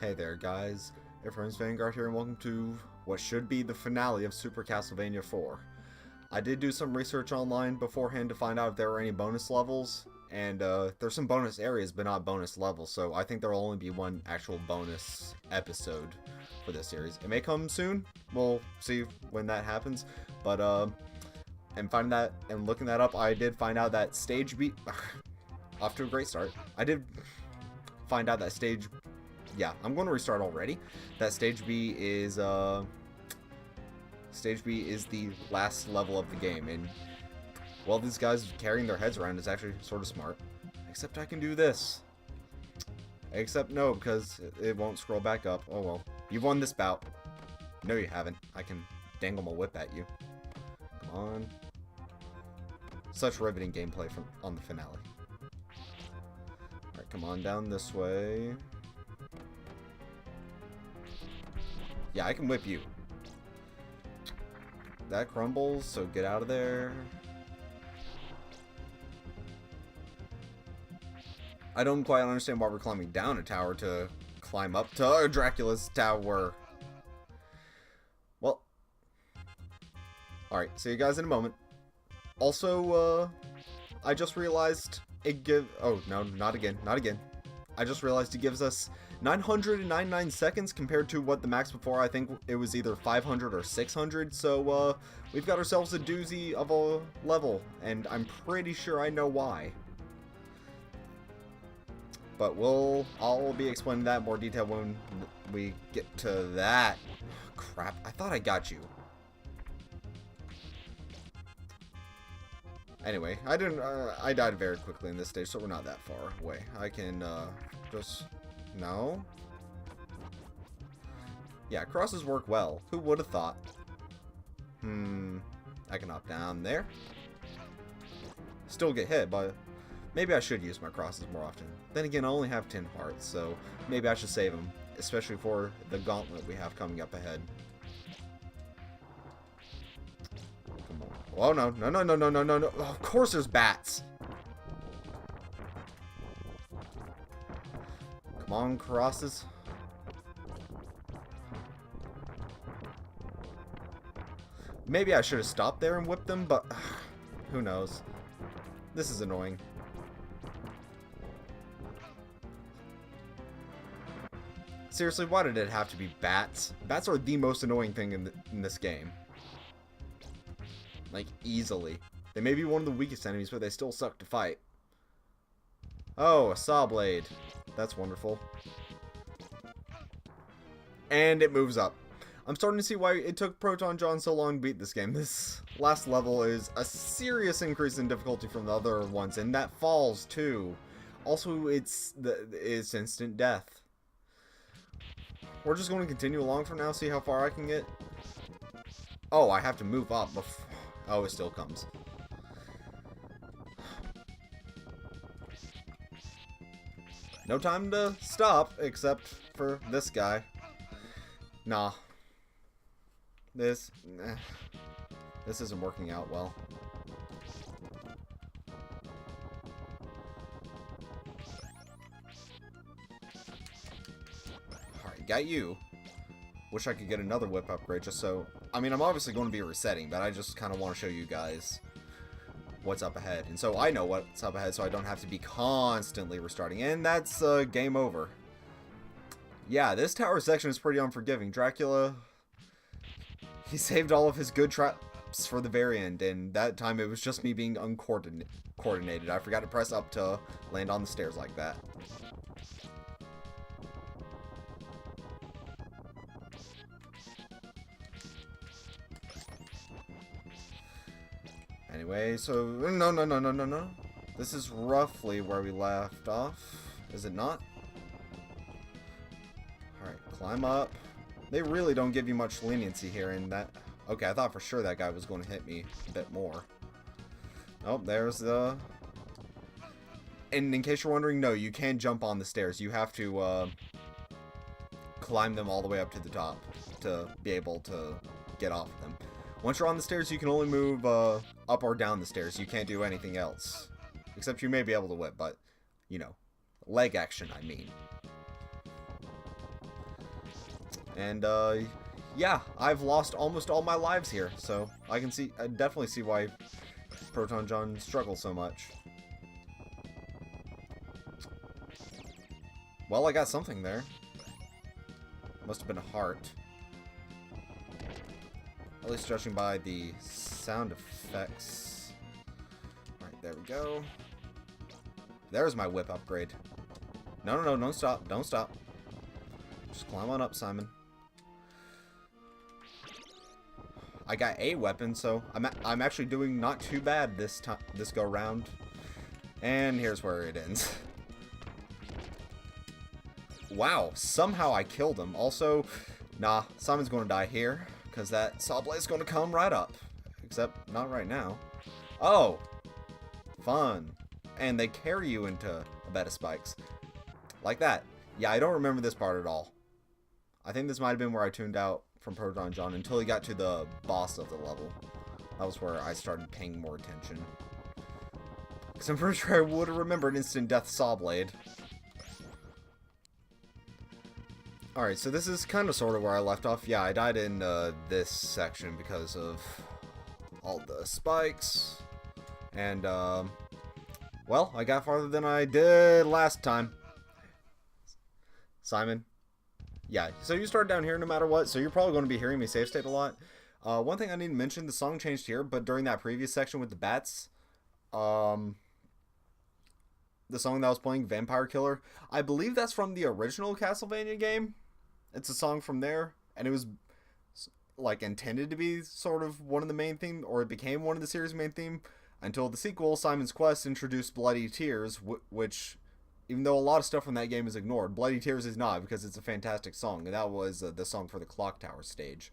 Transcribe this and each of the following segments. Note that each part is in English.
Hey there guys, Ephraim's Vanguard here and welcome to what should be the finale of Super Castlevania 4. I did do some research online beforehand to find out if there were any bonus levels, and there's some bonus areas but not bonus levels, so I think there will only be one actual bonus episode for this series. It may come soon, we'll see when that happens, but and looking that up, I did find out that stage B off to a great start. I did find out that stage Yeah, I'm going to restart already. That stage B is the last level of the game, and well, these guys carrying their heads around is actually sort of smart. Except I can do this. Except no, because it won't scroll back up. Oh well. You've won this bout. No, you haven't. I can dangle my whip at you. Come on. Such riveting gameplay on the finale. Alright, come on down this way. Yeah, I can whip you. That crumbles, so get out of there. I don't quite understand why we're climbing down a tower to climb up to Dracula's tower. Well, alright, see you guys in a moment. Also, I just realized oh, no, not again. I just realized it gives us 999 seconds compared to what the max before, I think it was either 500 or 600, so we've got ourselves a doozy of a level, and I'm pretty sure I know why. But I'll be explaining that in more detail when we get to that. Crap, I thought I got you. Anyway, I died very quickly in this stage, so we're not that far away. I can, just... No? Yeah, crosses work well. Who would have thought? I can hop down there. Still get hit, but maybe I should use my crosses more often. Then again, I only have 10 hearts, so maybe I should save them, especially for the gauntlet we have coming up ahead. Come on. Oh, no. No. Oh, of course there's bats. Come on, crosses. Maybe I should have stopped there and whipped them, but who knows. This is annoying. Seriously, why did it have to be bats? Bats are the most annoying thing in this game. Like, easily. They may be one of the weakest enemies, but they still suck to fight. Oh, a saw blade. That's wonderful. And it moves up. I'm starting to see why it took Proton John so long to beat this game. This last level is a serious increase in difficulty from the other ones, and that falls too. Also, it's instant death. We're just going to continue along for now, see how far I can get. Oh, I have to move up before... Oh, it still comes. No time to stop, except for this guy. Nah. This isn't working out well. Alright, got you. Wish I could get another whip upgrade just so... I mean, I'm obviously going to be resetting, but I just kind of want to show you guys what's up ahead. And so I know what's up ahead, so I don't have to be constantly restarting. And that's game over. Yeah, this tower section is pretty unforgiving. Dracula, he saved all of his good traps for the very end, and that time it was just me being uncoordinated. I forgot to press up to land on the stairs like that. Anyway, so... No. This is roughly where we left off. Is it not? Alright, climb up. They really don't give you much leniency here in that... Okay, I thought for sure that guy was going to hit me a bit more. Oh, there's the... And in case you're wondering, no, you can't jump on the stairs. You have to climb them all the way up to the top to be able to get off of them. Once you're on the stairs, you can only move up or down the stairs. You can't do anything else. Except you may be able to whip, but, you know, leg action, I mean. And, yeah, I've lost almost all my lives here, so I definitely see why Proton John struggles so much. Well, I got something there. Must have been a heart. At least judging by the sound effects. Alright, there we go. There's my whip upgrade. No, no, no, don't stop. Don't stop. Just climb on up, Simon. I got a weapon, so I'm actually doing not too bad this go round. And here's where it ends. Wow, somehow I killed him. Also, nah, Simon's going to die here, because that saw blade's going to come right up. Except, not right now. Oh! Fun. And they carry you into a bed of spikes. Like that. Yeah, I don't remember this part at all. I think this might have been where I tuned out from Proton John until he got to the boss of the level. That was where I started paying more attention. Because I'm pretty sure I would have remembered Instant Death Saw Blade. Alright, so this is kind of sort of where I left off. Yeah, I died in this section because of all the spikes. And, well, I got farther than I did last time. Simon. Yeah, so you start down here no matter what, so you're probably going to be hearing me save state a lot. One thing I need to mention, the song changed here, but during that previous section with the bats, the song that was playing, Vampire Killer, I believe that's from the original Castlevania game. It's a song from there, and it was like intended to be sort of one of the main theme, or it became one of the series' main theme, until the sequel, Simon's Quest, introduced Bloody Tears, which, even though a lot of stuff from that game is ignored, Bloody Tears is not, because it's a fantastic song, and that was the song for the Clock Tower stage.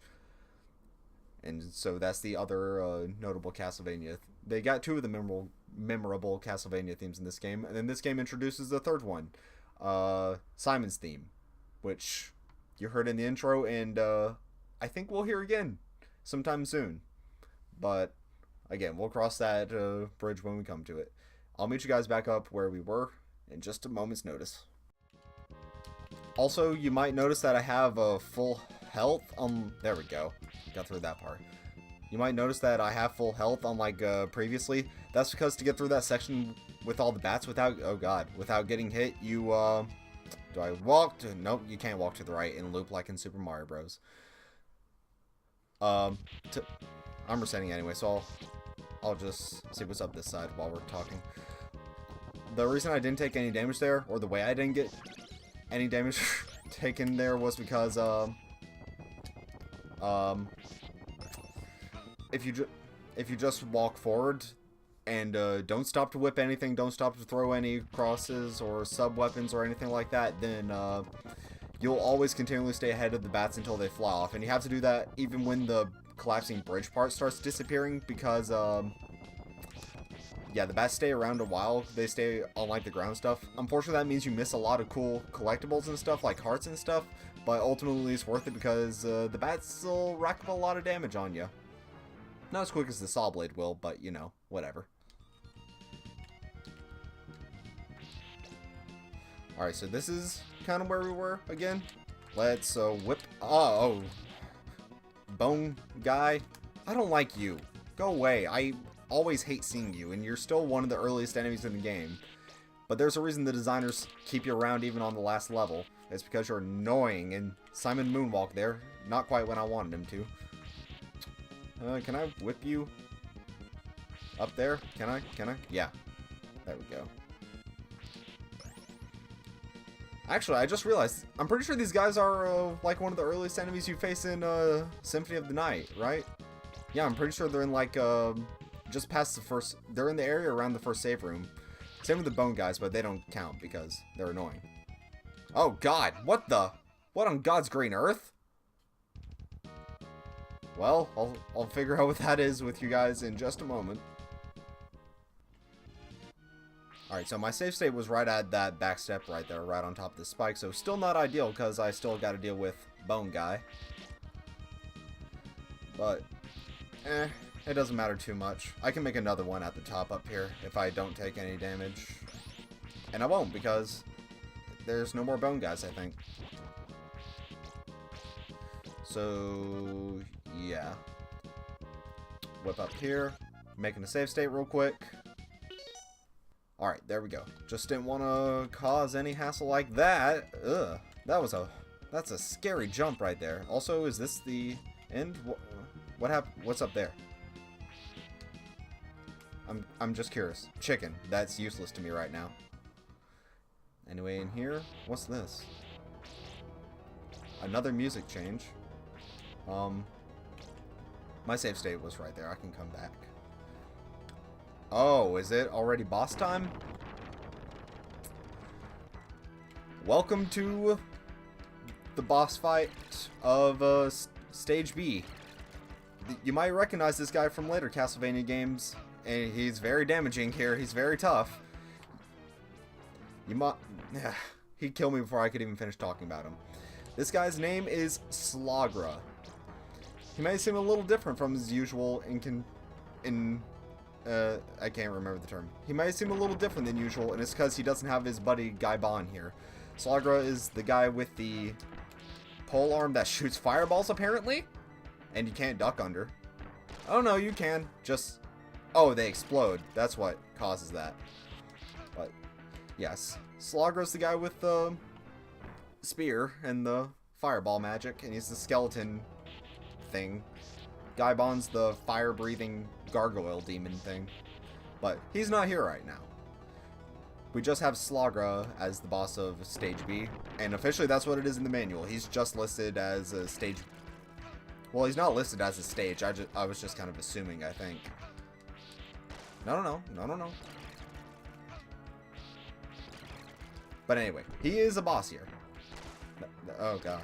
And so that's the other notable Castlevania. They got two of the memorable Castlevania themes in this game, and then this game introduces the third one, Simon's theme, which you heard in the intro, and I think we'll hear again sometime soon. But again, we'll cross that bridge when we come to it. I'll meet you guys back up where we were in just a moment's notice. Also, you might notice that I have a full health. There we go. Got through that part. You might notice that I have full health unlike previously. That's because to get through that section with all the bats without, oh god, without getting hit, you, do I walk to, nope, you can't walk to the right and loop like in Super Mario Bros. I'm resetting anyway, so I'll just see what's up this side while we're talking. The reason I didn't take any damage there, or the way I didn't get any damage taken there, was because, if you just walk forward and don't stop to whip anything, don't stop to throw any crosses or sub-weapons or anything like that, then you'll always continually stay ahead of the bats until they fly off. And you have to do that even when the collapsing bridge part starts disappearing, because yeah, the bats stay around a while. They stay on like the ground stuff. Unfortunately, that means you miss a lot of cool collectibles and stuff, like hearts and stuff, but ultimately it's worth it because the bats will rack up a lot of damage on you. Not as quick as the saw blade will, but you know, whatever. Alright, so this is kind of where we were again. Let's whip. Oh, bone guy. I don't like you. Go away. I always hate seeing you, and you're still one of the earliest enemies in the game. But there's a reason the designers keep you around even on the last level. It's because you're annoying, and Simon moonwalked there. Not quite when I wanted him to. Can I whip you up there? Can I? Yeah. There we go. Actually, I just realized, I'm pretty sure these guys are, like, one of the earliest enemies you face in, Symphony of the Night, right? Yeah, I'm pretty sure they're in, like, just past the first, they're in the area around the first save room. Same with the bone guys, but they don't count because they're annoying. Oh, God, what on God's green earth? Well, I'll figure out what that is with you guys in just a moment. Alright, so my save state was right at that back step right there, right on top of the spike, so still not ideal because I still got to deal with Bone Guy. But, it doesn't matter too much. I can make another one at the top up here if I don't take any damage. And I won't because there's no more Bone Guys, I think. So, yeah. Whip up here. Making a save state real quick. Alright, there we go. Just didn't want to cause any hassle like that. Ugh. That's a scary jump right there. Also, is this the end? What happened? What's up there? I'm just curious. Chicken. That's useless to me right now. Anyway, in here, what's this? Another music change. My save state was right there. I can come back. Oh, is it already boss time? Welcome to the boss fight of Stage B. You might recognize this guy from later Castlevania games, and he's very damaging here. He's very tough. You might... He'd kill me before I could even finish talking about him. This guy's name is Slagra. He may seem a little different from his usual I can't remember the term. He might seem a little different than usual, and it's because he doesn't have his buddy Gaibon here. Slagra is the guy with the pole arm that shoots fireballs, apparently? And you can't duck under. Oh no, you can. Just... Oh, they explode. That's what causes that. But, yes. Slagra's the guy with the spear and the fireball magic, and he's the skeleton thing. Gaibon's the fire-breathing gargoyle demon thing. But he's not here right now. We just have Slagra as the boss of Stage B, and officially that's what it is in the manual. He's just listed as a stage... Well, he's not listed as a stage. I was just kind of assuming, I think. No. But anyway, he is a boss here. Oh god.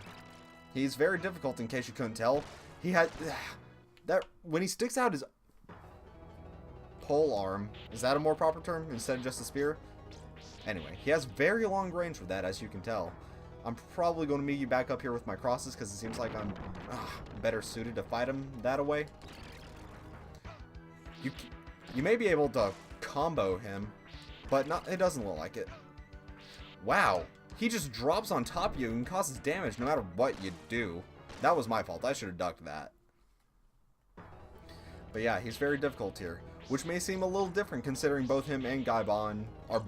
He's very difficult, in case you couldn't tell. He had... That... When he sticks out his pole arm... Is that a more proper term instead of just a spear? Anyway, he has very long range with that, as you can tell. I'm probably going to meet you back up here with my crosses, because it seems like I'm better suited to fight him that way. You may be able to combo him, but it doesn't look like it. Wow, he just drops on top of you and causes damage no matter what you do. That was my fault. I should have ducked that. But yeah, he's very difficult here, which may seem a little different considering both him and Gaibon are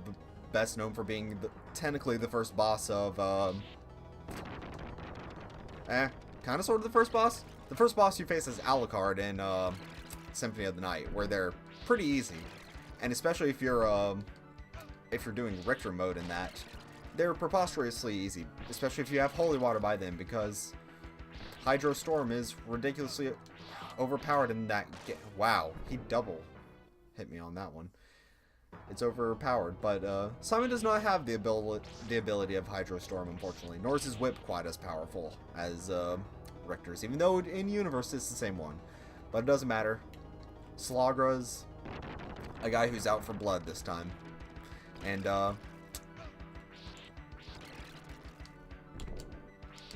best known for being technically the first boss of, kind of sort of the first boss? The first boss you face is Alucard in, Symphony of the Night, where they're pretty easy. And especially if you're doing Richter mode in that, they're preposterously easy, especially if you have Holy Water by then, because Hydro Storm is ridiculously overpowered in that game. Wow, he double hit me on that one. It's overpowered, but Simon does not have the ability of Hydro Storm, unfortunately, nor is his whip quite as powerful as Richter's, even though in universe it's the same one. But it doesn't matter. Slagra's a guy who's out for blood this time. And,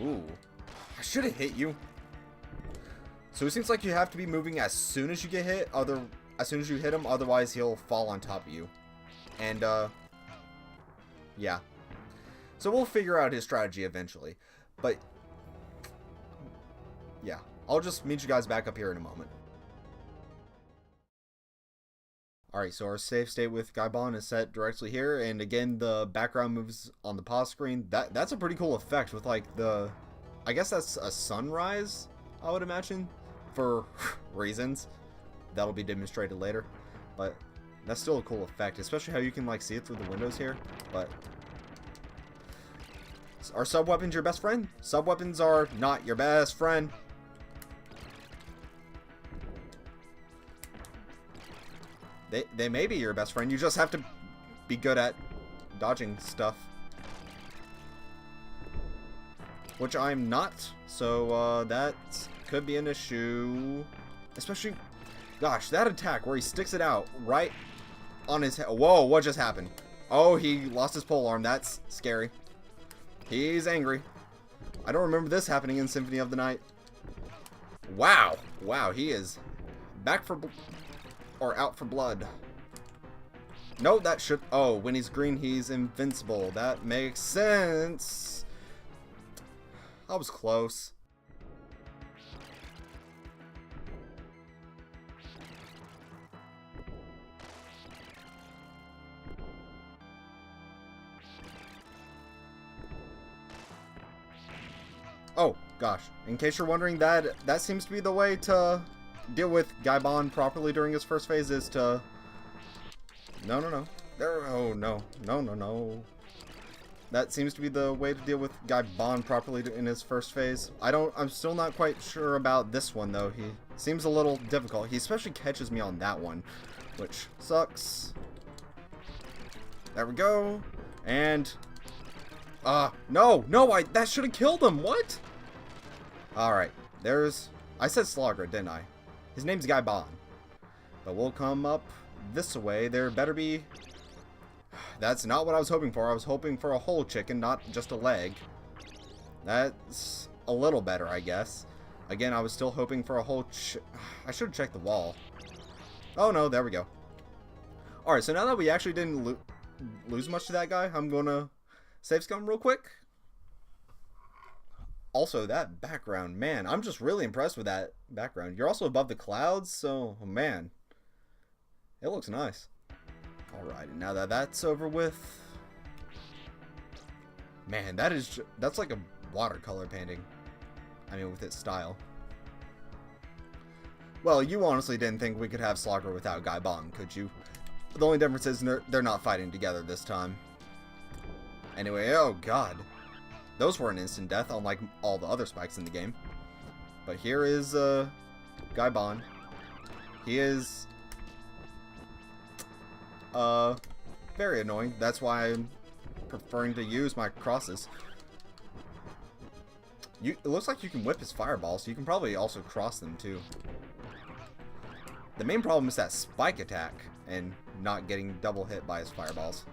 ooh. I should have hit you. So it seems like you have to be moving as soon as you get hit, as soon as you hit him, otherwise he'll fall on top of you. And, yeah. So we'll figure out his strategy eventually. But, yeah. I'll just meet you guys back up here in a moment. Alright, so our save state with Gaibon is set directly here, and again, the background moves on the pause screen. That's a pretty cool effect with, like, the... I guess that's a sunrise, I would imagine, for reasons. That'll be demonstrated later, but that's still a cool effect, especially how you can, like, see it through the windows here. But are sub-weapons your best friend? Sub-weapons are not your best friend. They may be your best friend. You just have to be good at dodging stuff, which I'm not. So that could be an issue, especially. Gosh, that attack where he sticks it out right on his head. Whoa, what just happened? Oh, he lost his pole arm. That's scary. He's angry. I don't remember this happening in Symphony of the Night. Wow. Wow, he is back for... or out for blood. No, that should... Oh, when he's green, he's invincible. That makes sense. I was close. Oh, gosh. In case you're wondering, that seems to be the way to deal with Gaibon properly during his first phase is to... No, no, no. There... Oh, no. No, no, no. That seems to be the way to deal with Gaibon properly in his first phase. I'm still not quite sure about this one, though. He seems a little difficult. He especially catches me on that one, which sucks. There we go. And... no! No, that should have killed him! What? Alright. I said Slogger, didn't I? His name's Gaibon. But we'll come up this way. There better be... That's not what I was hoping for. I was hoping for a whole chicken, not just a leg. That's a little better, I guess. Again, I was still hoping for a whole I should have checked the wall. Oh no, there we go. Alright, so now that we actually didn't lose much to that guy, I'm gonna save scum real quick. Also, that background, man, I'm just really impressed with that background. You're also above the clouds, so, man, it looks nice. Alright, and now that that's over with, man, that's like a watercolor painting. I mean, with its style. Well, you honestly didn't think we could have Slogger without Gaibon, could you? The only difference is they're not fighting together this time. Anyway, oh god. Those were an instant death, unlike all the other spikes in the game. But here is Gaibon. He is very annoying. That's why I'm preferring to use my crosses. It looks like you can whip his fireballs, so you can probably also cross them too. The main problem is that spike attack and not getting double hit by his fireballs.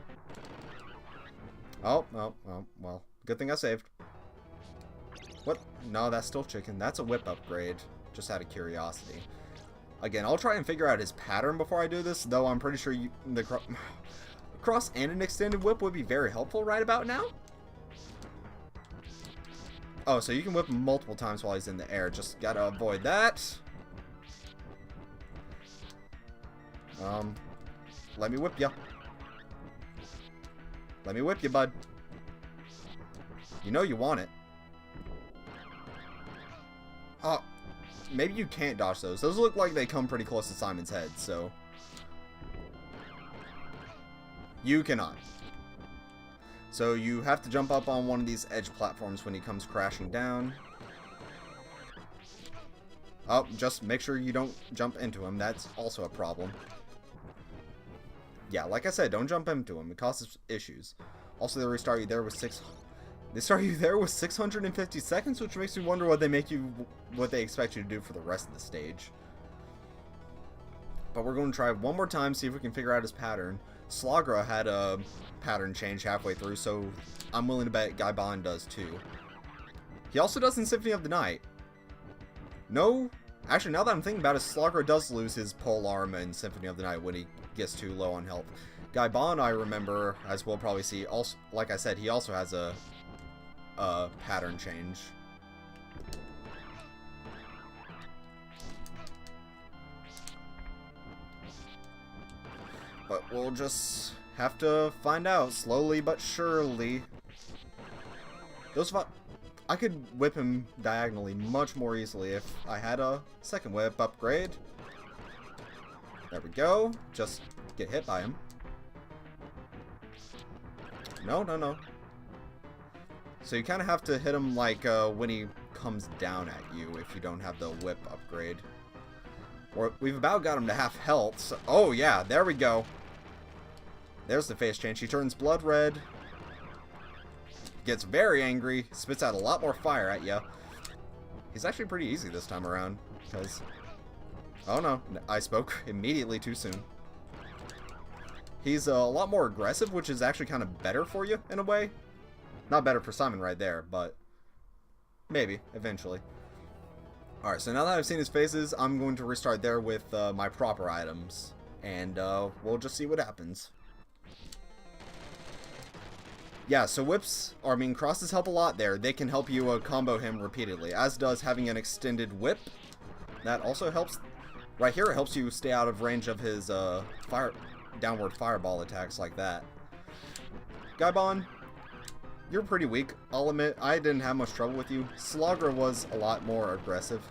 Oh, well. Good thing I saved. What? No, that's still chicken. That's a whip upgrade. Just out of curiosity. Again, I'll try and figure out his pattern before I do this, though I'm pretty sure the cross and an extended whip would be very helpful right about now. Oh, so you can whip him multiple times while he's in the air. Just gotta avoid that. Let me whip ya. Let me whip you, bud. You know you want it. Oh, maybe you can't dodge those. Those look like they come pretty close to Simon's head, so... You cannot. So you have to jump up on one of these edge platforms when he comes crashing down. Oh, just make sure you don't jump into him. That's also a problem. Yeah, like I said, don't jump into him. It causes issues. Also, they restart you there with They start you there with 650 seconds, which makes me wonder what they expect you to do for the rest of the stage. But we're going to try one more time, see if we can figure out his pattern. Slagra had a pattern change halfway through, so I'm willing to bet Gaibon does too. He also does in Symphony of the Night. No, actually, now that I'm thinking about it, Slagra does lose his pole arm in Symphony of the Night when he gets too low on health. Gaibon, I remember, as we'll probably see, also, like I said, he also has a pattern change. But we'll just have to find out slowly but surely. I could whip him diagonally much more easily if I had a second whip upgrade. There we go. Just get hit by him. No, no, no. So you kind of have to hit him like when he comes down at you if you don't have the whip upgrade. Or we've about got him to half health. So, oh yeah, there we go. There's the face change. He turns blood red. Gets very angry. Spits out a lot more fire at you. He's actually pretty easy this time around. Because... Oh no, I spoke immediately too soon. He's a lot more aggressive, which is actually kind of better for you in a way. Not better for Simon right there, but maybe, eventually. Alright, so now that I've seen his faces, I'm going to restart there with my proper items. And we'll just see what happens. Yeah, so crosses help a lot there. They can help you combo him repeatedly, as does having an extended whip. That also helps. Right here, it helps you stay out of range of his downward fireball attacks like that. Gaibon, you're pretty weak. I'll admit, I didn't have much trouble with you. Slagra was a lot more aggressive.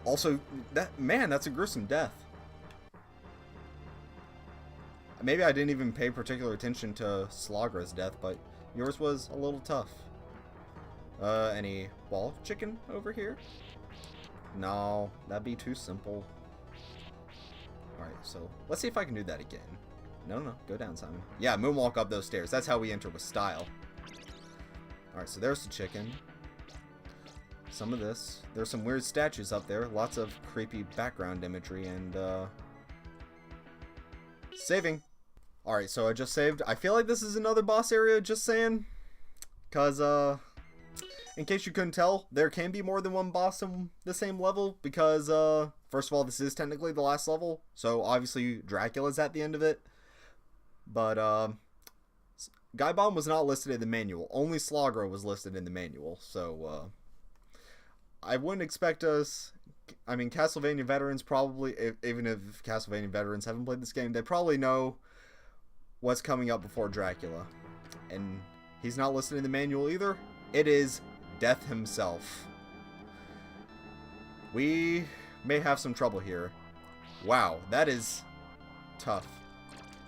Also, that's a gruesome death. Maybe I didn't even pay particular attention to Slagra's death, but yours was a little tough. Any wall chicken over here? No, that'd be too simple. Alright, so let's see if I can do that again. No, go down, Simon. Yeah, moonwalk up those stairs. That's how we enter with style. Alright, so there's the chicken. Some of this. There's some weird statues up there. Lots of creepy background imagery and, saving. Alright, so I just saved. I feel like this is another boss area, just saying. Because, in case you couldn't tell, there can be more than one boss in the same level. Because, first of all, this is technically the last level. So, obviously, Dracula's at the end of it. But, Guy Bomb was not listed in the manual. Only Slagra was listed in the manual. So, I wouldn't expect us... I mean, Castlevania veterans probably... Even if Castlevania veterans haven't played this game, they probably know what's coming up before Dracula. And he's not listed in the manual either. It is Death himself. We may have some trouble here. Wow, that is tough.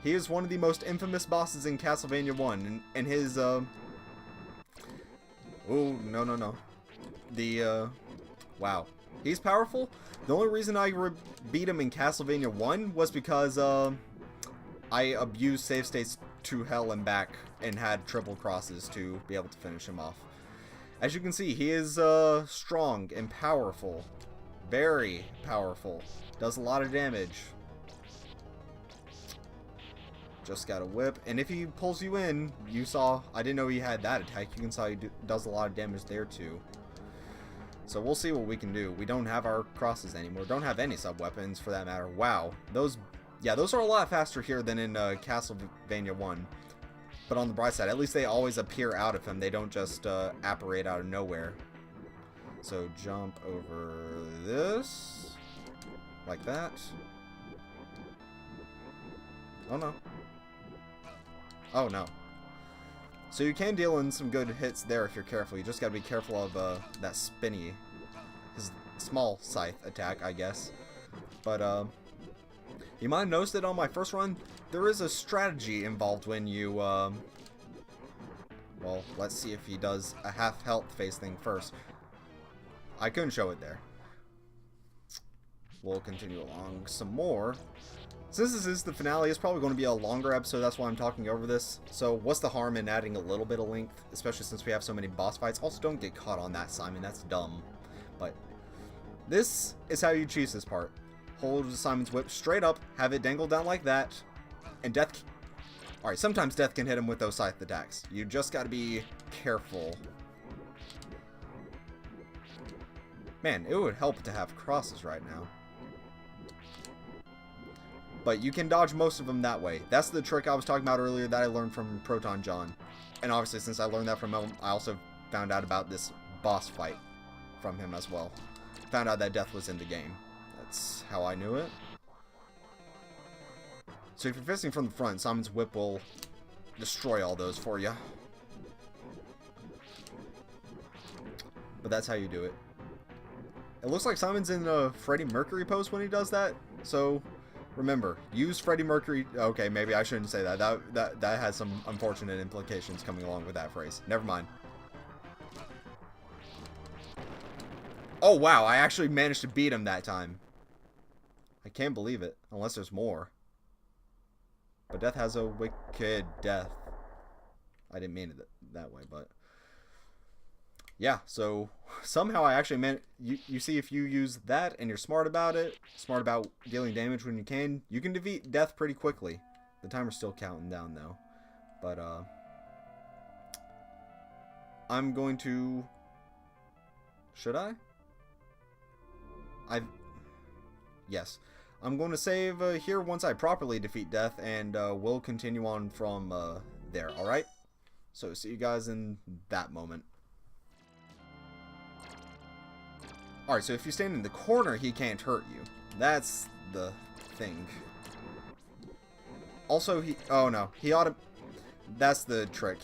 He is one of the most infamous bosses in Castlevania 1, and his, Oh, no. Wow. He's powerful. The only reason I beat him in Castlevania 1 was because, I abused save states to hell and back and had triple crosses to be able to finish him off. As you can see, he is, strong and powerful. Very powerful. Does a lot of damage. Just got a whip, and if he pulls you in, you saw, I didn't know he had that attack. You can see he does a lot of damage there too. So we'll see what we can do. We don't have our crosses anymore. Don't have any sub-weapons for that matter. Wow. Those are a lot faster here than in Castlevania 1. But on the bright side, at least they always appear out of him. They don't just apparate out of nowhere. So jump over this. Like that. Oh no. Oh no. So you can deal in some good hits there if you're careful. You just gotta be careful of that spinny, his small scythe attack, I guess. But you might have noticed that on my first run, there is a strategy involved when you well, let's see if he does a half health phase thing first. I couldn't show it there. We'll continue along some more. Since this is the finale, it's probably going to be a longer episode, that's why I'm talking over this. So what's the harm in adding a little bit of length, especially since we have so many boss fights. Also, don't get caught on that, Simon, that's dumb. But this is how you cheese this part. Hold Simon's whip straight up, have it dangle down like that, and death... Alright, sometimes death can hit him with those scythe attacks. You just gotta be careful. Man, it would help to have crosses right now. But you can dodge most of them that way. That's the trick I was talking about earlier that I learned from Proton John. And obviously, since I learned that from him, I also found out about this boss fight from him as well. Found out that death was in the game. That's how I knew it. So if you're fisting from the front, Simon's whip will destroy all those for you. But that's how you do it. It looks like Simon's in a Freddie Mercury pose when he does that. So... remember, use Freddie Mercury... Okay, maybe I shouldn't say that. That has some unfortunate implications coming along with that phrase. Never mind. Oh, wow. I actually managed to beat him that time. I can't believe it. Unless there's more. But death has a wicked death. I didn't mean it that way, but... yeah, so somehow I actually meant, you see, if you use that and you're smart about it, smart about dealing damage when you can defeat death pretty quickly. The timer's still counting down though. But I'm going to, should I? Yes. I'm going to save here once I properly defeat death, and we'll continue on from there, alright? So see you guys in that moment. Alright, so if you stand in the corner, he can't hurt you. That's the thing. Also, oh no, he ought to... that's the trick.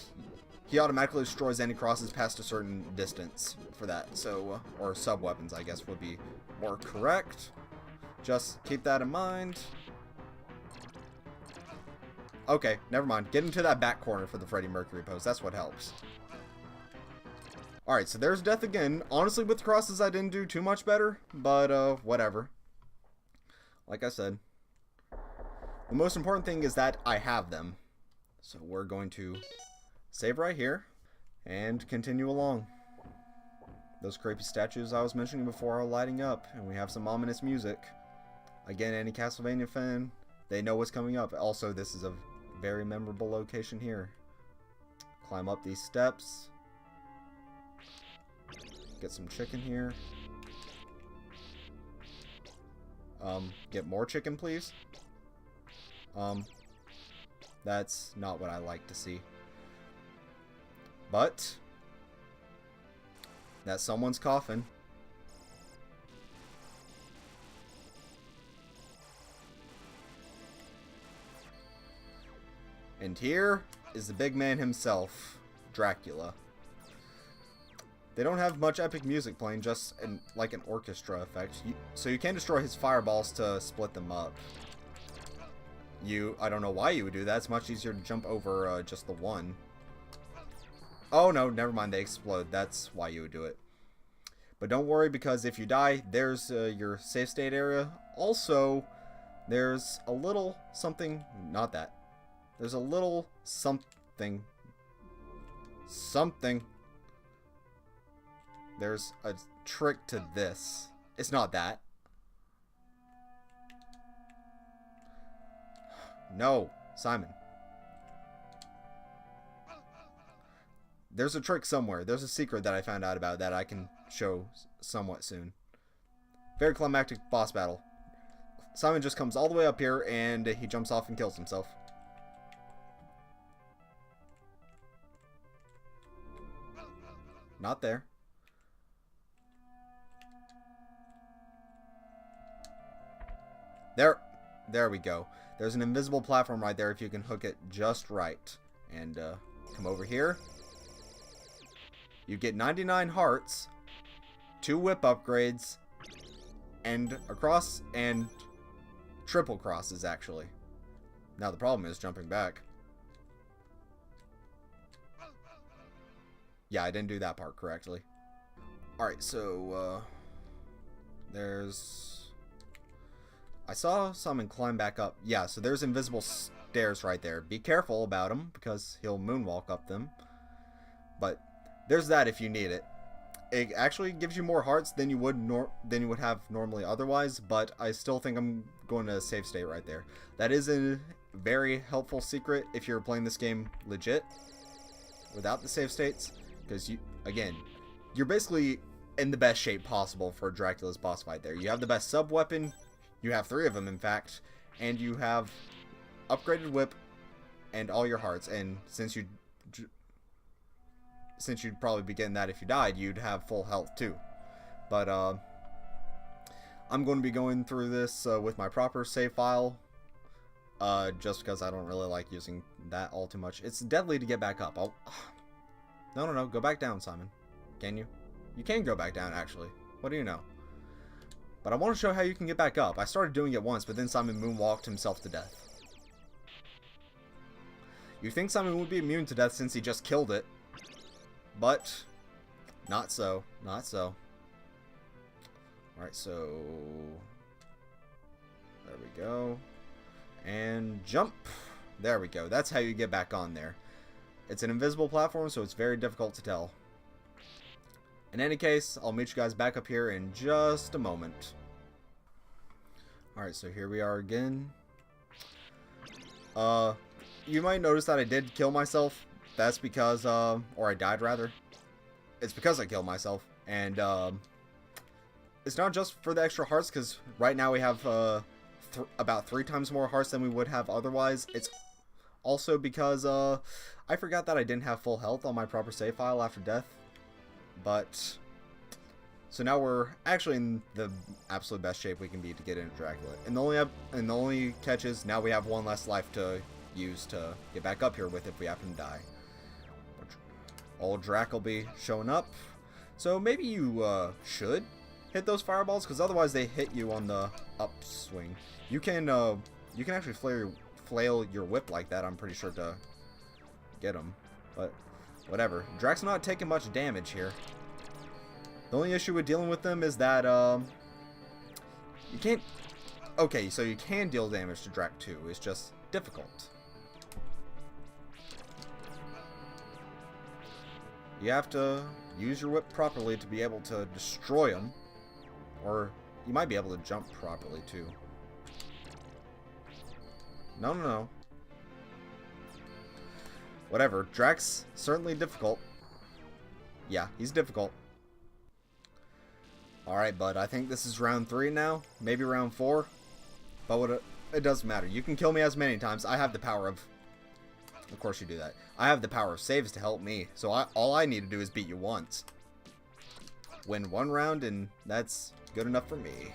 he automatically destroys any crosses past a certain distance for that. So, or sub-weapons, I guess, would be more correct. Just keep that in mind. Okay, never mind. Get into that back corner for the Freddie Mercury pose. That's what helps. Alright, so there's death again. Honestly, with crosses, I didn't do too much better, but, whatever. Like I said, the most important thing is that I have them. So we're going to save right here and continue along. Those creepy statues I was mentioning before are lighting up, and we have some ominous music. Again, any Castlevania fan, they know what's coming up. Also, this is a very memorable location here. Climb up these steps. Get some chicken here. Get more chicken, please. That's not what I like to see. But that's someone's coffin. And here is the big man himself, Dracula. They don't have much epic music playing, just like an orchestra effect. So you can destroy his fireballs to split them up. I don't know why you would do that. It's much easier to jump over just the one. Oh no, never mind, they explode. That's why you would do it. But don't worry, because if you die, there's your safe state area. Also, there's a little something, not that. There's a little something. There's a trick to this. It's not that. No, Simon. There's a trick somewhere. There's a secret that I found out about that I can show somewhat soon. Very climactic boss battle. Simon just comes all the way up here and he jumps off and kills himself. Not there. There we go. There's an invisible platform right there if you can hook it just right. And come over here. You get 99 hearts, 2 whip upgrades, and a cross, and triple crosses, actually. Now the problem is jumping back. Yeah, I didn't do that part correctly. Alright, so, I saw someone climb back up. Yeah, so there's invisible stairs right there. Be careful about him, because he'll moonwalk up them. But there's that if you need it. It actually gives you more hearts than you would have normally otherwise, but I still think I'm going to save state right there. That is a very helpful secret if you're playing this game legit without the save states, because you're basically in the best shape possible for Dracula's boss fight there. You have the best sub weapon. You have 3 of them, in fact, and you have upgraded whip and all your hearts. And since you'd probably be getting that if you died, you'd have full health too. But I'm going to be going through this with my proper save file, just because I don't really like using that all too much. It's deadly to get back up. No, go back down, Simon. Can you? You can go back down, actually. What do you know? But I want to show how you can get back up. I started doing it once, but then Simon moonwalked himself to death. You think Simon would be immune to death since he just killed it. But, not so. Not so. Alright, so there we go. And jump. There we go. That's how you get back on there. It's an invisible platform, so it's very difficult to tell. In any case, I'll meet you guys back up here in just a moment. Alright, so here we are again. You might notice that I did kill myself. That's because, or I died rather. It's because I killed myself. And, it's not just for the extra hearts, because right now we have, about 3 times more hearts than we would have otherwise. It's also because, I forgot that I didn't have full health on my proper save file after death. But, so now we're actually in the absolute best shape we can be to get into Dracula. And the only catch is now we have 1 less life to use to get back up here with if we happen to die. old Drac will be showing up. So maybe you should hit those fireballs, because otherwise they hit you on the upswing. You can actually flail your whip like that, I'm pretty sure, to get them. But whatever. Drac's not taking much damage here. The only issue with dealing with them is that you can't... Okay, so you can deal damage to Drac too. It's just difficult. You have to use your whip properly to be able to destroy them. Or you might be able to jump properly too. No. Whatever. Drac's certainly difficult. Yeah, he's difficult. Alright, bud. I think this is round 3 now. Maybe round 4. But it doesn't matter. You can kill me as many times. I have the power of... Of course you do that. I have the power of saves to help me. So all I need to do is beat you once. Win 1 round, and that's good enough for me.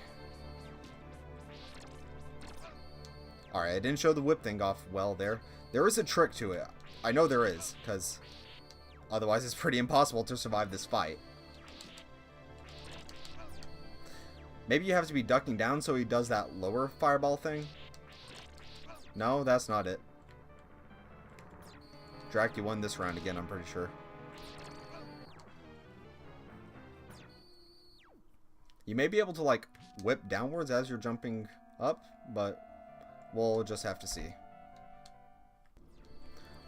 Alright, I didn't show the whip thing off well there. There is a trick to it. I know there is, because otherwise it's pretty impossible to survive this fight. Maybe you have to be ducking down so he does that lower fireball thing. No, that's not it. Drac, you won this round again, I'm pretty sure. You may be able to, like, whip downwards as you're jumping up, but we'll just have to see.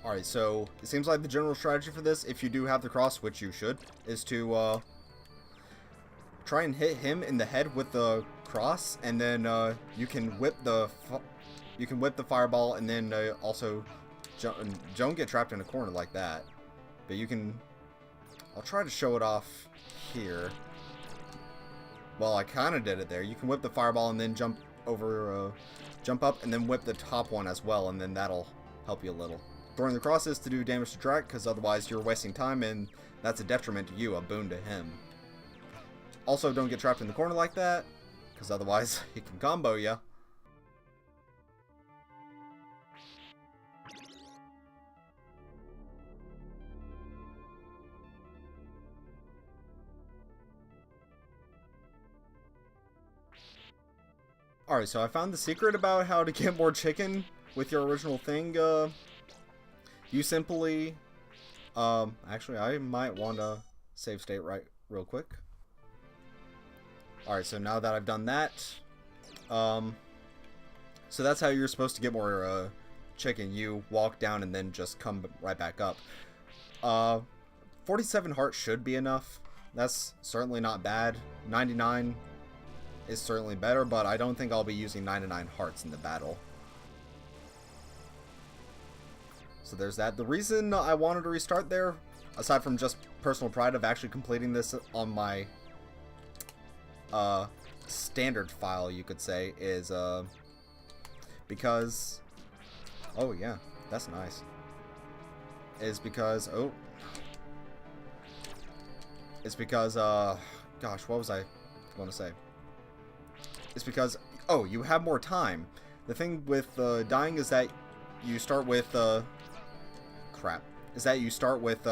Alright, so it seems like the general strategy for this, if you do have the cross, which you should, is to try and hit him in the head with the cross, and then you can whip the fireball, and then also don't get trapped in a corner like that. But you can... I'll try to show it off here. Well, I kind of did it there. You can whip the fireball and then jump up, and then whip the top one as well, and then that'll help you a little. Throwing the cross is to do damage to Drac, because otherwise you're wasting time, and that's a detriment to you, a boon to him. Also, don't get trapped in the corner like that, because otherwise he can combo ya. Alright, so I found the secret about how to get more chicken with your original thing. You simply... actually, I might want to save state real quick. Alright, so now that I've done that... so that's how you're supposed to get more chicken. You walk down and then just come right back up. 47 hearts should be enough. That's certainly not bad. 99... is certainly better, but I don't think I'll be using 99 hearts in the battle. So there's that. The reason I wanted to restart there, aside from just personal pride of actually completing this on my standard file, you could say, is because... Oh yeah, that's nice. Is because... Oh. It's because, gosh, what was I going to say? It's because, oh, you have more time. The thing with dying is that you start with, is that you start with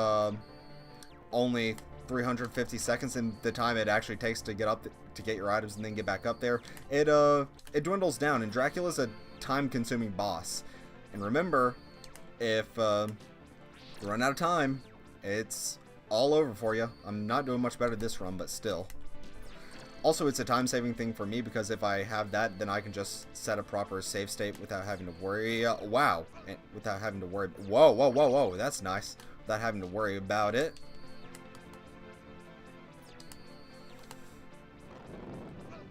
only 350 seconds, and the time it actually takes to get up to get your items and then get back up there, it dwindles down, and Dracula's a time-consuming boss. And remember, if you run out of time, it's all over for you. I'm not doing much better this run, but still. Also, it's a time-saving thing for me, because if I have that, then I can just set a proper save state without having to worry. Wow. Without having to worry. Whoa. That's nice. Without having to worry about it.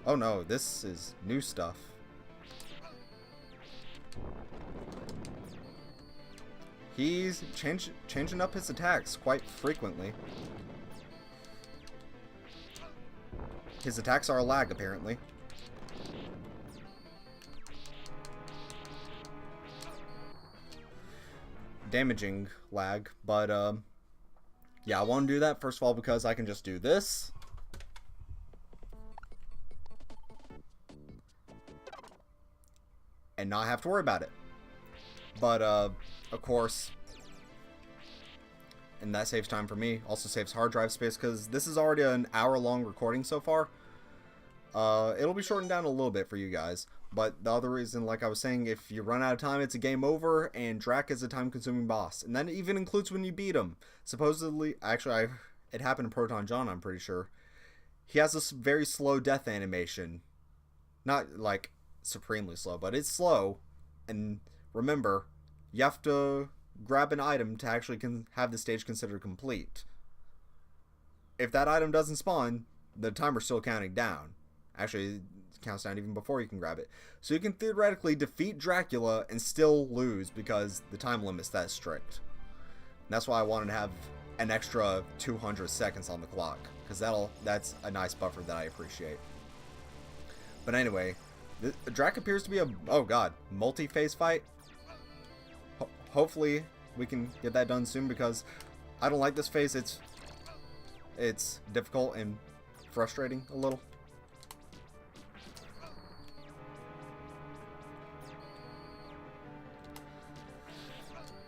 Oh no, this is new stuff. He's changing up his attacks quite frequently. His attacks are a lag, apparently. Damaging lag, but, yeah, I want to do that, first of all, because I can just do this. And not have to worry about it. But, of course, and that saves time for me. Also saves hard drive space, because this is already an hour-long recording so far. It'll be shortened down a little bit for you guys. But the other reason, like I was saying, if you run out of time, it's a game over, and Drac is a time-consuming boss. And that even includes when you beat him. Supposedly, actually, it happened to Proton John, I'm pretty sure. He has this very slow death animation. Not, like, supremely slow, but it's slow. And remember, you have to grab an item to actually have the stage considered complete. If that item doesn't spawn, the timer's still counting down. Actually, it counts down even before you can grab it. So you can theoretically defeat Dracula and still lose because the time limit's that strict. And that's why I wanted to have an extra 200 seconds on the clock, because that's a nice buffer that I appreciate. But anyway, Drac appears to be a, oh god, multi-phase fight. Hopefully we can get that done soon, because I don't like this phase. It's difficult and frustrating a little.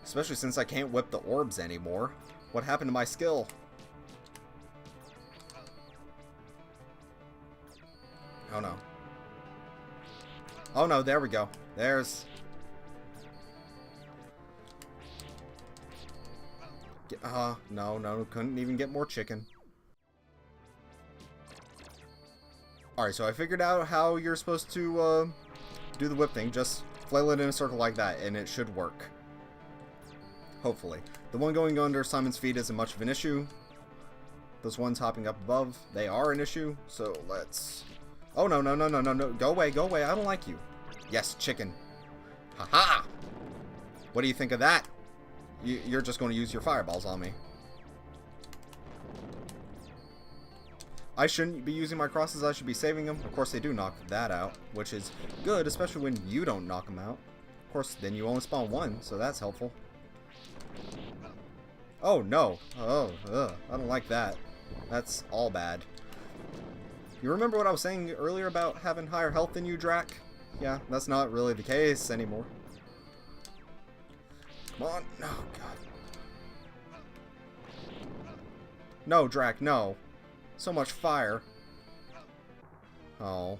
Especially since I can't whip the orbs anymore. What happened to my skill? Oh no. Oh no, there we go. There's... No, couldn't even get more chicken. Alright, so I figured out how you're supposed to do the whip thing. Just flail it in a circle like that, and it should work. Hopefully. The one going under Simon's feet isn't much of an issue. Those ones hopping up above, they are an issue. So let's... Oh, no. Go away. I don't like you. Yes, chicken. Haha! What do you think of that? You're just going to use your fireballs on me. I shouldn't be using my crosses. I should be saving them. Of course, they do knock that out, which is good, especially when you don't knock them out. Of course, then you only spawn one, so that's helpful. Oh, no. Oh, I don't like that. That's all bad. You remember what I was saying earlier about having higher health than you, Drac? Yeah, that's not really the case anymore. Come on. No, God. No, Drac, no. So much fire. Oh.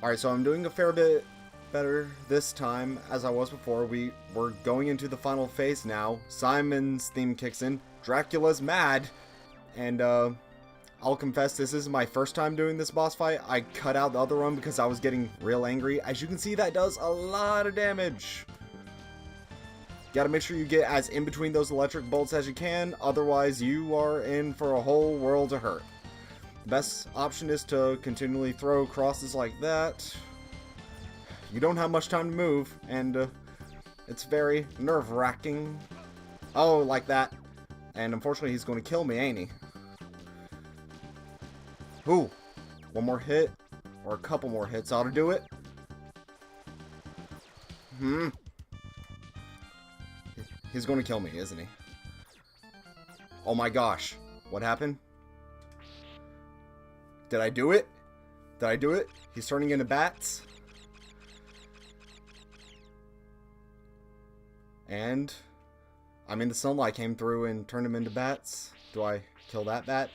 Alright, so I'm doing a fair bit better this time as I was before. We're going into the final phase now. Simon's theme kicks in. Dracula's mad. And I'll confess, this is my first time doing this boss fight. I cut out the other one because I was getting real angry. As you can see, that does a lot of damage. Gotta make sure you get as in between those electric bolts as you can. Otherwise, you are in for a whole world of hurt. Best option is to continually throw crosses like that. You don't have much time to move, and it's very nerve-wracking. Oh, like that. And unfortunately, he's going to kill me, ain't he? Ooh, one more hit, or a couple more hits ought to do it. He's going to kill me, isn't he? Oh my gosh, what happened? Did I do it? Did I do it? He's turning into bats. And I mean, the sunlight came through and turned him into bats. Do I kill that bat?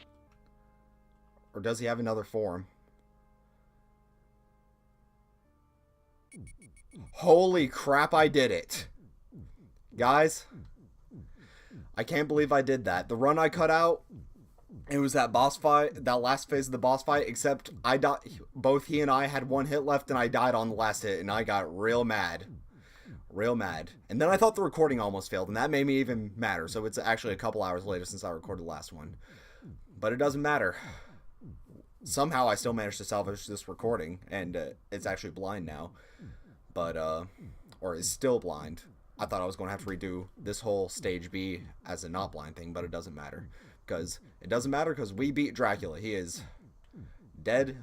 Or does he have another form? Holy crap, I did it. Guys, I can't believe I did that. The run I cut out, it was that boss fight, that last phase of the boss fight, except I died. Both he and I had one hit left, and I died on the last hit, and I got real mad. Real mad. And then I thought the recording almost failed, and that made me even madder. So it's actually a couple hours later since I recorded the last one. But it doesn't matter. Somehow I still managed to salvage this recording, and it's actually blind now. But, or is still blind. I thought I was going to have to redo this whole stage B as a not blind thing, but it doesn't matter. Because it doesn't matter because we beat Dracula. He is dead,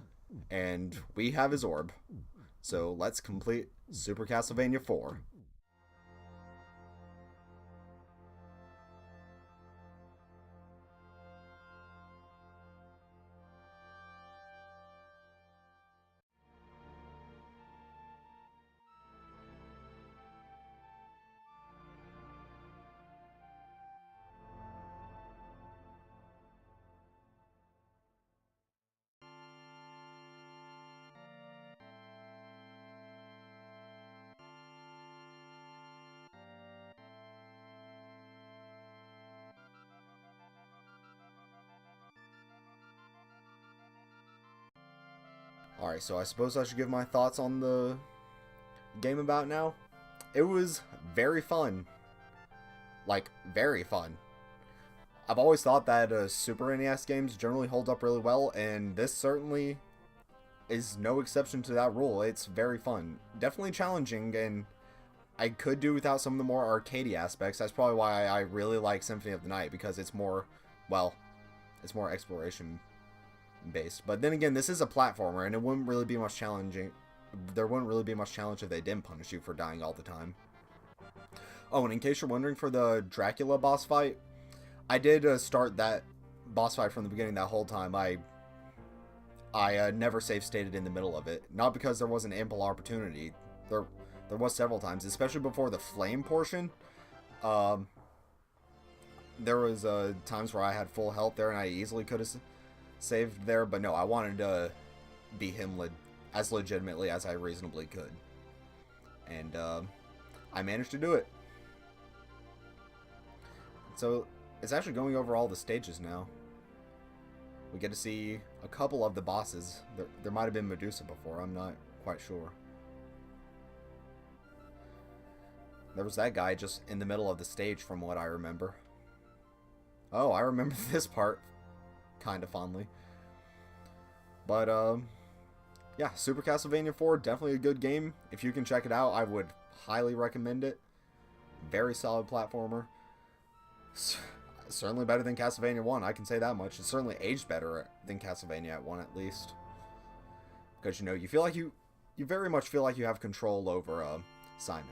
and we have his orb. So let's complete Super Castlevania 4. Alright, so I suppose I should give my thoughts on the game about now. It was very fun. Like, very fun. I've always thought that Super NES games generally hold up really well, and this certainly is no exception to that rule. It's very fun. Definitely challenging, and I could do without some of the more arcadey aspects. That's probably why I really like Symphony of the Night, because it's more, well, it's more exploration based. But then again, this is a platformer, and it wouldn't really be much challenging. There wouldn't really be much challenge if they didn't punish you for dying all the time. Oh, and in case you're wondering, for the Dracula boss fight, I did start that boss fight from the beginning that whole time. I never save stated in the middle of it, not because there wasn't ample opportunity. There was several times, especially before the flame portion. There was times where I had full health there, and I easily could have saved there, but no, I wanted to beat him as legitimately as I reasonably could, and I managed to do it. So it's actually going over all the stages now. We get to see a couple of the bosses. There might have been Medusa before, I'm not quite sure. There was that guy just in the middle of the stage from what I remember. Oh, I remember this part kind of fondly. But, yeah, Super Castlevania 4, definitely a good game. If you can check it out, I would highly recommend it. Very solid platformer. Certainly better than Castlevania 1, I can say that much. It's certainly aged better than Castlevania 1, at least. Because, you know, you feel like you very much feel like you have control over, Simon.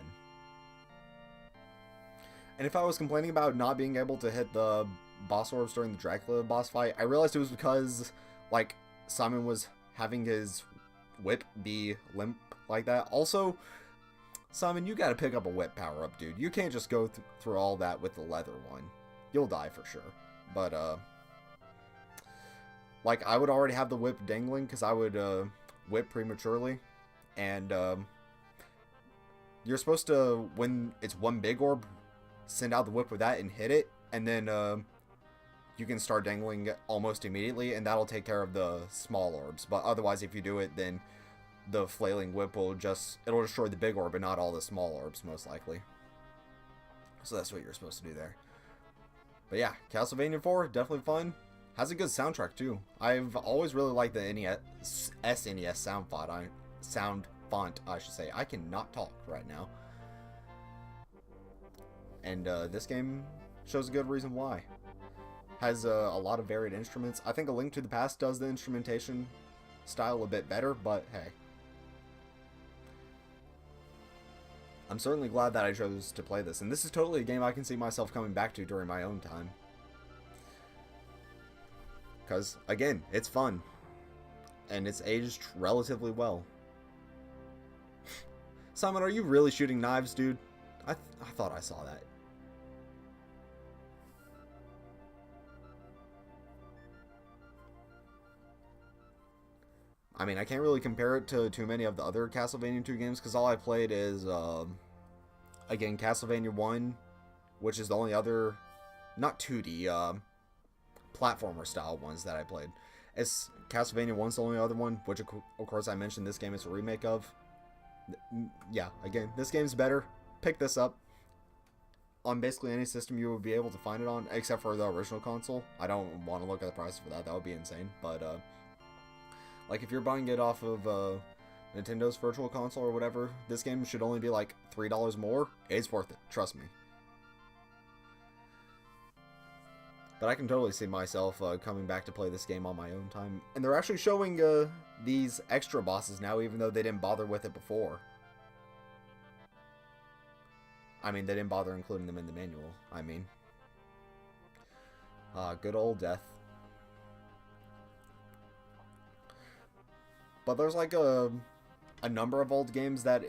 And if I was complaining about not being able to hit the boss orbs during the Dracula boss fight, I realized it was because, like, Simon was having his whip be limp like that. Also, Simon, you gotta pick up a whip power-up, dude. You can't just go through all that with the leather one. You'll die for sure. But, like, I would already have the whip dangling because I would, whip prematurely. And, you're supposed to, when it's one big orb, send out the whip with that and hit it. And then, you can start dangling almost immediately, and that'll take care of the small orbs. But otherwise, if you do it, then the flailing whip will it'll destroy the big orb and not all the small orbs, most likely. So that's what you're supposed to do there. But yeah, Castlevania 4, definitely fun. Has a good soundtrack, too. I've always really liked the SNES sound font, I should say. I cannot talk right now. And this game shows a good reason why. Has a lot of varied instruments. I think A Link to the Past does the instrumentation style a bit better, but hey. I'm certainly glad that I chose to play this, and this is totally a game I can see myself coming back to during my own time. Because, again, it's fun. And it's aged relatively well. Simon, are you really shooting knives, dude? I thought I saw that. I mean, I can't really compare it to too many of the other Castlevania 2 games, because all I played is, again, Castlevania 1, which is the only other, not 2D, platformer style ones that I played. It's Castlevania 1's the only other one, which of course I mentioned this game is a remake of. Yeah, again, this game's better. Pick this up on basically any system you would be able to find it on, except for the original console. I don't want to look at the price for that. That would be insane. But, like, if you're buying it off of Nintendo's Virtual Console or whatever, this game should only be like $3 more. It's worth it. Trust me. But I can totally see myself coming back to play this game on my own time. And they're actually showing these extra bosses now, even though they didn't bother with it before. I mean, they didn't bother including them in the manual, I mean. Good old death. But there's like a number of old games that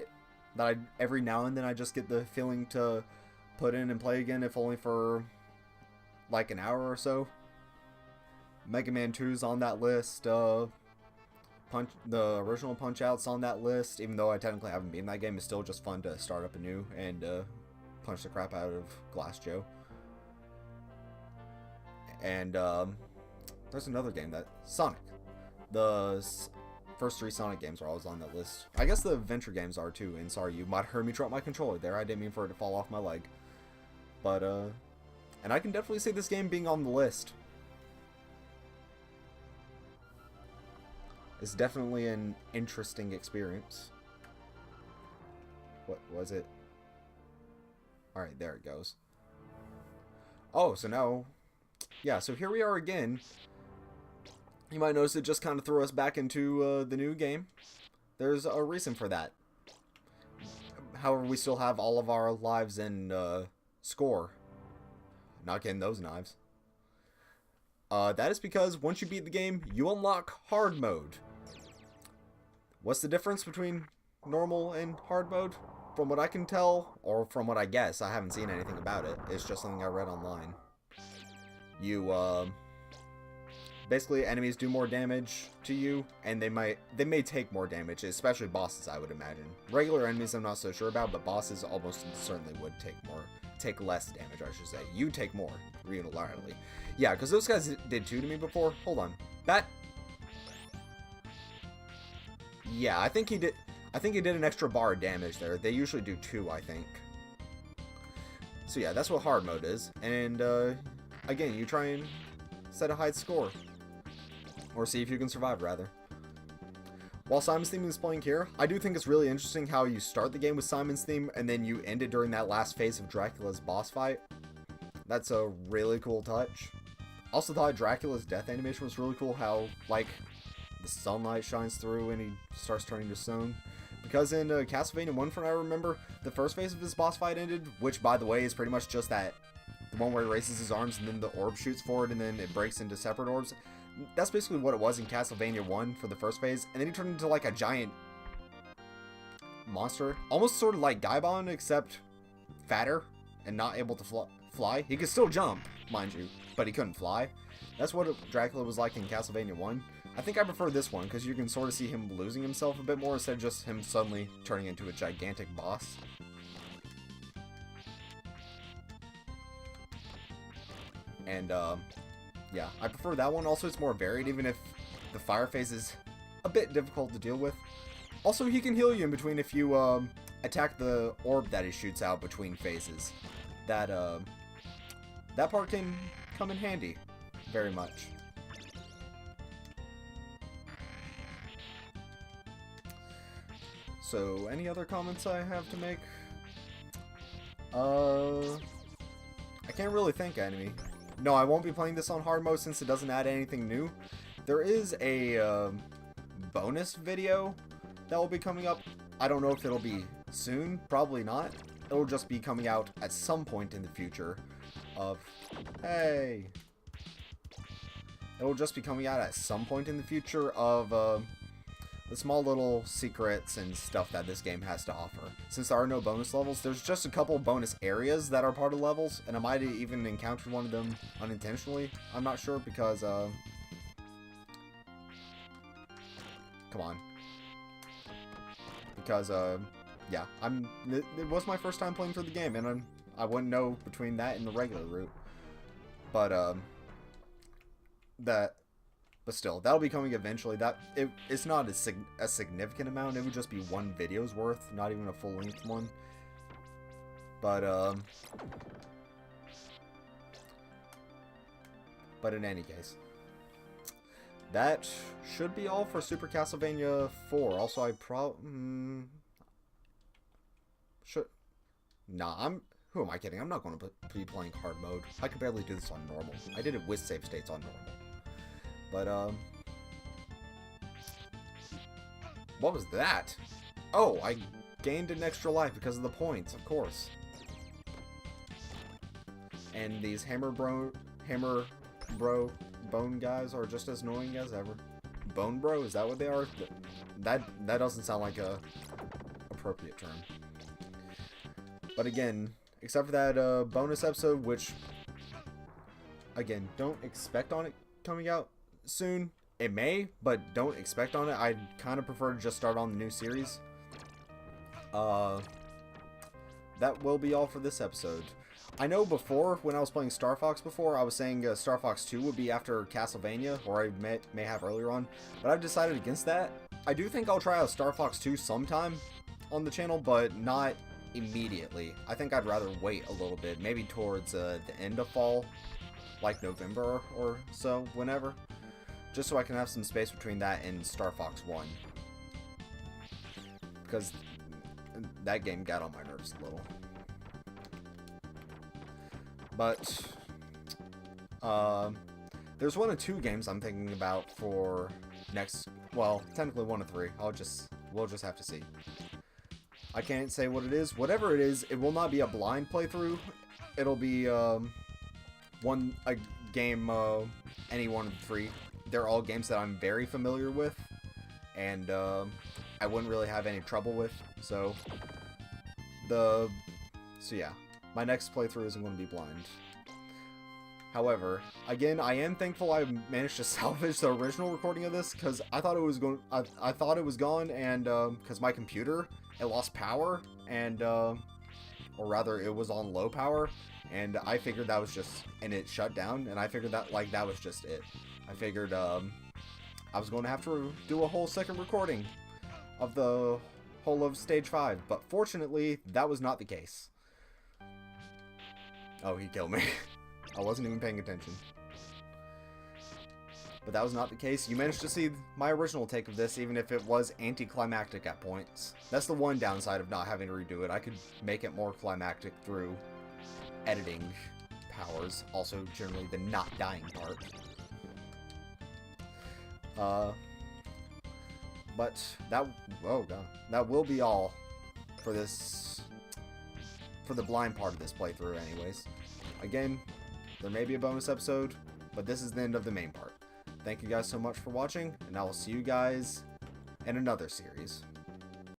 I every now and then I just get the feeling to put in and play again, if only for like an hour or so. Mega Man 2's on that list. The original Punch-Out's on that list. Even though I technically haven't beaten that game, it's still just fun to start up anew and punch the crap out of Glass Joe. And there's another game, that Sonic. The first 3 Sonic games are always on that list. I guess the adventure games are too, and sorry, you might have heard me drop my controller there. I didn't mean for it to fall off my leg. But, and I can definitely see this game being on the list. It's definitely an interesting experience. What was it? Alright, there it goes. Oh, so now... Yeah, so here we are again. You might notice it just kind of threw us back into the new game. There's a reason for that. However, we still have all of our lives in score. Not getting those knives. That is because once you beat the game, you unlock hard mode. What's the difference between normal and hard mode? From what I can tell, or from what I guess, I haven't seen anything about it. It's just something I read online. You, basically, enemies do more damage to you, and they may take more damage, especially bosses, I would imagine. Regular enemies, I'm not so sure about, but bosses almost certainly would take less damage, I should say. You take more, unilaterally. Yeah, because those guys did 2 to me before. Hold on. Yeah, I think he did an extra bar of damage there. They usually do 2, I think. So yeah, that's what hard mode is. And, again, you try and set a high score. Or see if you can survive, rather. While Simon's theme is playing here, I do think it's really interesting how you start the game with Simon's theme, and then you end it during that last phase of Dracula's boss fight. That's a really cool touch. Also thought Dracula's death animation was really cool, how, like, the sunlight shines through and he starts turning to stone. Because in Castlevania 1, from what I remember, the first phase of this boss fight ended, which, by the way, is pretty much just that, the one where he raises his arms and then the orb shoots forward and then it breaks into separate orbs. That's basically what it was in Castlevania 1 for the first phase, and then he turned into like a giant monster. Almost sort of like Gaibon, except fatter and not able to fly. He could still jump, mind you, but he couldn't fly. That's what Dracula was like in Castlevania 1. I think I prefer this one, because you can sort of see him losing himself a bit more, instead of just him suddenly turning into a gigantic boss. And, yeah, I prefer that one. Also, it's more varied, even if the fire phase is a bit difficult to deal with. Also, he can heal you in between if you, attack the orb that he shoots out between phases. That part can come in handy, very much. So, any other comments I have to make? I can't really think, enemy. No, I won't be playing this on hard mode since it doesn't add anything new. There is a bonus video that will be coming up. I don't know if it'll be soon, probably not. It'll just be coming out at some point in the future of... Hey! It'll just be coming out at some point in the future of the small little secrets and stuff that this game has to offer. Since there are no bonus levels, there's just a couple bonus areas that are part of levels, and I might have even encountered one of them unintentionally. I'm not sure because, come on. Because, yeah, it was my first time playing through the game, and I wouldn't know between that and the regular route. But, but still, that'll be coming eventually. It's not a significant amount. It would just be one video's worth, not even a full-length one. But in any case, that should be all for Super Castlevania 4. Also, Who am I kidding? I'm not going to be playing hard mode. I could barely do this on normal. I did it with save states on normal. But, what was that? Oh, I gained an extra life because of the points, of course. And these hammer bro bone guys are just as annoying as ever. Bone bro, is that what they are? That doesn't sound like a appropriate term. But again, except for that bonus episode, which again, don't expect on it coming out soon. It may, but don't expect on it. I'd kind of prefer to just start on the new series. That will be all for this episode. I know before, when I was playing Star Fox before, I was saying Star Fox 2 would be after Castlevania, or I may have earlier on, but I've decided against that. I do think I'll try out Star Fox 2 sometime on the channel, but not immediately. I think I'd rather wait a little bit, maybe towards the end of fall, like November or so, whenever. Just so I can have some space between that and Star Fox 1. Because that game got on my nerves a little. But, there's 1 of 2 games I'm thinking about for next, well, technically 1 of 3. We'll just have to see. I can't say what it is. Whatever it is, it will not be a blind playthrough. It'll be, a game, any 1 of 3. They're all games that I'm very familiar with, and I wouldn't really have any trouble with. So yeah, my next playthrough isn't going to be blind. However, again, I am thankful I managed to salvage the original recording of this, because I thought it was going. I thought it was gone, and because my computer, it lost power, and or rather, it was on low power, and I figured that was just, and it shut down, and I figured that that was just it. I figured I was going to have to do a whole second recording of the whole of Stage 5, but fortunately, that was not the case. Oh, he killed me. I wasn't even paying attention. But that was not the case. You managed to see my original take of this, even if it was anticlimactic at points. That's the one downside of not having to redo it. I could make it more climactic through editing powers. Also, generally, the not dying part. But that, oh god, that will be all for this, for the blind part of this playthrough anyways. Again, there may be a bonus episode, but this is the end of the main part. Thank you guys so much for watching, and I will see you guys in another series.